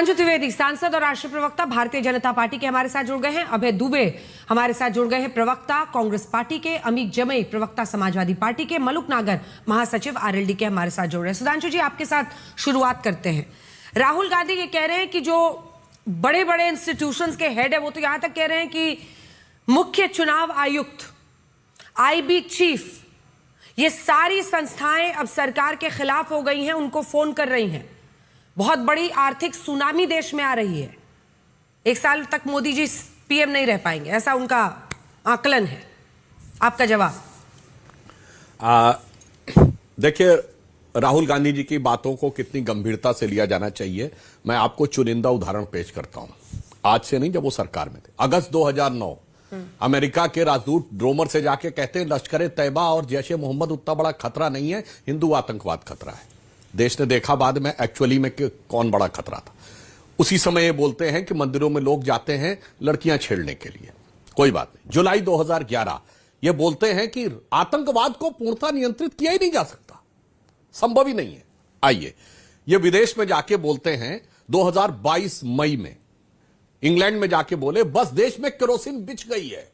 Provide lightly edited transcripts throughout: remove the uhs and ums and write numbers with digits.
सुधांशु त्रिवेदी सांसद और राष्ट्रीय प्रवक्ता भारतीय जनता पार्टी के हमारे साथ जुड़ गए हैं। अभय दुबे हमारे साथ जुड़ गए हैं, प्रवक्ता कांग्रेस पार्टी के। अमीक जमई प्रवक्ता समाजवादी पार्टी के। मलुक नागर महासचिव आरएलडी के हमारे साथ जुड़ रहे हैं। सुधांशु जी, आपके साथ शुरुआत करते हैं। राहुल गांधी ये कह रहे हैं कि जो बड़े बड़े इंस्टीट्यूशंस के हेड है वो तो यहां तक कह रहे हैं कि मुख्य चुनाव आयुक्त, आईबी चीफ, ये सारी संस्थाएं अब सरकार के खिलाफ हो गई हैं, उनको फोन कर रही हैं। बहुत बड़ी आर्थिक सुनामी देश में आ रही है। 1 साल तक मोदी जी पीएम नहीं रह पाएंगे, ऐसा उनका आकलन है। आपका जवाब? देखिए, राहुल गांधी जी की बातों को कितनी गंभीरता से लिया जाना चाहिए, मैं आपको चुनिंदा उदाहरण पेश करता हूं। आज से नहीं, जब वो सरकार में थे, अगस्त 2009 अमेरिका के राजदूत ड्रोमर से जाके कहते हैं लश्कर तैयबा और जैश ए मोहम्मद उतना बड़ा खतरा नहीं है, हिंदू आतंकवाद खतरा है। देश ने देखा बाद में एक्चुअली में कि कौन बड़ा खतरा था। उसी समय ये बोलते हैं कि मंदिरों में लोग जाते हैं लड़कियां छेड़ने के लिए। कोई बात नहीं। जुलाई 2011 ये बोलते हैं कि आतंकवाद को पूर्णतः नियंत्रित किया ही नहीं जा सकता, संभव ही नहीं है। आइए, ये विदेश में जाके बोलते हैं 2022 मई में इंग्लैंड में जाके बोले बस देश में केरोसिन बिछ गई है,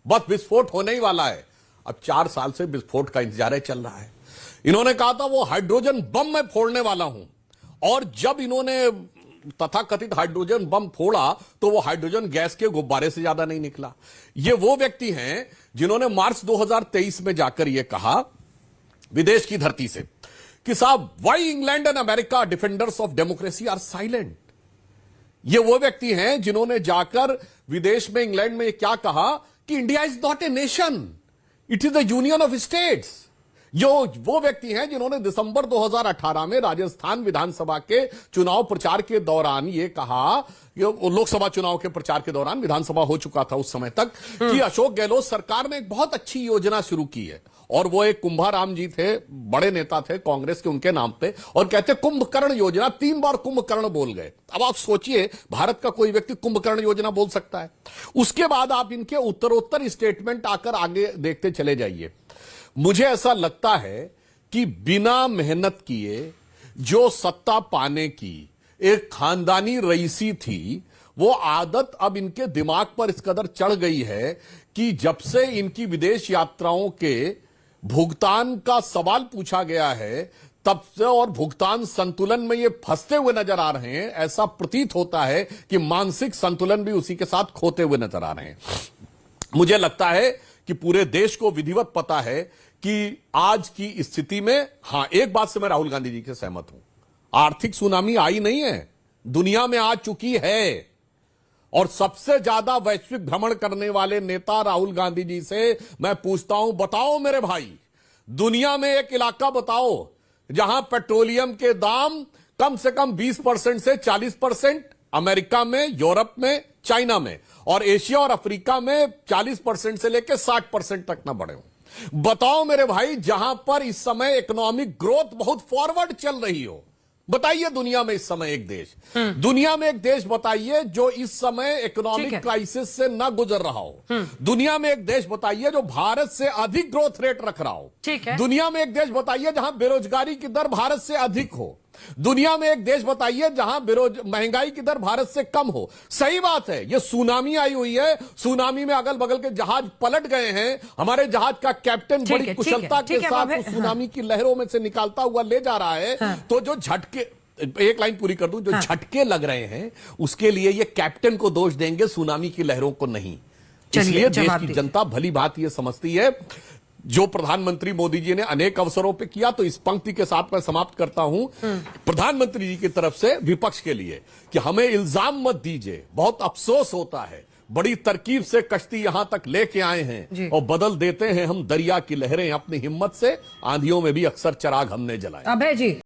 बस विस्फोट होने ही वाला है। अब 4 साल से विस्फोट का इंतजार चल रहा है। इन्होंने कहा था वो हाइड्रोजन बम मैं फोड़ने वाला हूं, और जब इन्होंने तथाकथित हाइड्रोजन बम फोड़ा तो वो हाइड्रोजन गैस के गुब्बारे से ज्यादा नहीं निकला। ये वो व्यक्ति हैं जिन्होंने मार्च 2023 में जाकर यह कहा विदेश की धरती से कि साहब, why England and America defenders of democracy are silent. ये वो व्यक्ति हैं जिन्होंने जाकर विदेश में, इंग्लैंड में क्या कहा कि India is not a nation, it is the union of states. वो व्यक्ति हैं जिन्होंने दिसंबर 2018 में राजस्थान विधानसभा के चुनाव प्रचार के दौरान ये कहा, लोकसभा चुनाव के प्रचार के दौरान, विधानसभा हो चुका था उस समय तक, कि अशोक गहलोत सरकार ने एक बहुत अच्छी योजना शुरू की है। और वो एक कुंभाराम जी थे, बड़े नेता थे कांग्रेस के, उनके नाम पे, और कहते कुंभकर्ण योजना। 3 बार कुंभकर्ण बोल गए। अब आप सोचिए, भारत का कोई व्यक्ति कुंभकर्ण योजना बोल सकता है? उसके बाद आप इनके उत्तरोत्तर स्टेटमेंट आकर आगे देखते चले जाइए। मुझे ऐसा लगता है कि बिना मेहनत किए जो सत्ता पाने की एक खानदानी रईसी थी, वो आदत अब इनके दिमाग पर इस कदर चढ़ गई है कि जब से इनकी विदेश यात्राओं के भुगतान का सवाल पूछा गया है, तब से और भुगतान संतुलन में ये फंसते हुए नजर आ रहे हैं। ऐसा प्रतीत होता है कि मानसिक संतुलन भी उसी के साथ खोते हुए नजर आ रहे हैं। मुझे लगता है कि पूरे देश को विधिवत पता है कि आज की स्थिति में, हां, एक बात से मैं राहुल गांधी जी के सहमत हूं, आर्थिक सुनामी आई नहीं है, दुनिया में आ चुकी है। और सबसे ज्यादा वैश्विक भ्रमण करने वाले नेता राहुल गांधी जी से मैं पूछता हूं, बताओ मेरे भाई, दुनिया में एक इलाका बताओ जहां पेट्रोलियम के दाम कम से कम 20% से 40%, अमेरिका में, यूरोप में, चाइना में, और एशिया और अफ्रीका में 40% से लेकर 60% तक ना बढ़े हो। बताओ मेरे भाई, जहां पर इस समय इकोनॉमिक ग्रोथ बहुत फॉरवर्ड चल रही हो। बताइए दुनिया में इस समय एक देश, दुनिया में एक देश बताइए जो इस समय इकोनॉमिक क्राइसिस से न गुजर रहा हो। दुनिया में एक देश बताइए जो भारत से अधिक ग्रोथ रेट रख रहा हो। दुनिया में एक देश बताइए जहां बेरोजगारी की दर भारत से अधिक हो। दुनिया में एक देश बताइए जहां महंगाई की दर भारत से कम हो। सही बात है, ये सुनामी आई हुई है, सुनामी में अगल बगल के जहाज पलट गए हैं। हमारे जहाज का कैप्टन बड़ी कुशलता के साथ उस सुनामी की लहरों में से निकालता हुआ ले जा रहा है। तो जो झटके, एक लाइन पूरी कर दूं, जो झटके लग रहे हैं उसके लिए ये कैप्टन को दोष देंगे, सुनामी की लहरों को नहीं। इसलिए देश की जनता भली बात ये समझती है, जो प्रधानमंत्री मोदी जी ने अनेक अवसरों पे किया। तो इस पंक्ति के साथ मैं समाप्त करता हूं प्रधानमंत्री जी की तरफ से विपक्ष के लिए कि हमें इल्जाम मत दीजिए, बहुत अफसोस होता है, बड़ी तरकीब से कश्ती यहां तक लेके आए हैं और बदल देते हैं हम दरिया की लहरें अपनी हिम्मत से। आंधियों में भी अक्सर चराग हमने जलाए। अभय जी।